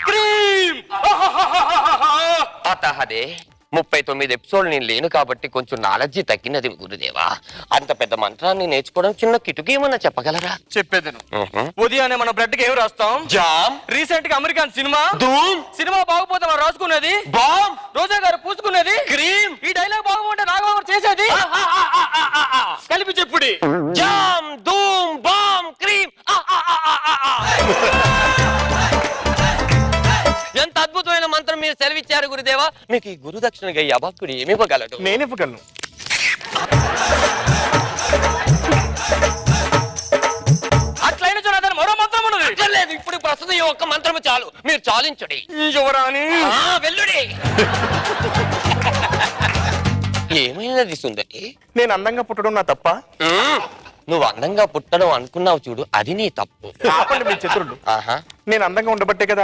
Cream. అదే 39 episode నేను లేను కాబట్టి కొంచెం నాలెడ్జి తగ్గినది గురుదేవా. అంత పెద్ద మంత్రాన్ని నేర్చుకోవడం చిన్న కిటుకు ఏమన్నా చెప్పగలరా? చెప్పేదను. ఉదయాన్నే మన బ్లడ్ కి ఏం రాస్తాం? జామ్. రీసెంట్ గా అమెరికన్ సినిమా ధూమ్. సినిమా బాగుపోతే మనం రాసుకునేది బామ్. రోజా గారు పూసుకునేది క్రీమ్. ఈ డైలాగ్ బాగుంటే రాఘవ చేసేది కలిపి చెప్పుడి. జామ్ ధూమ్ బామ్ క్రీమ్. ఎంత అద్భుతమైన మంత్రం మీరు సెలవిచ్చారు గురుదేవా. మీకు ఈ గురు దక్షిణగా ఈ అభక్తుడు ఏమి ఇవ్వగలడు? నేను ఇవ్వగలను. అట్లయిన చూడదని మరో మంత్రం ఉన్నది. లేదు, ఇప్పుడు ప్రస్తుతం ఈ ఒక్క మంత్రము చాలు. మీరు చాలించుడి. యువరాణి వెల్లుడి. ఏమైనది సుందరి? నేను అందంగా పుట్టడం నా తప్ప? నువ్వు అందంగా పుట్టడం అనుకున్నావు చూడు, అది నీ తప్పు. ఆపండి మీ చతురుడు. నేను అందంగా ఉండబట్టే కదా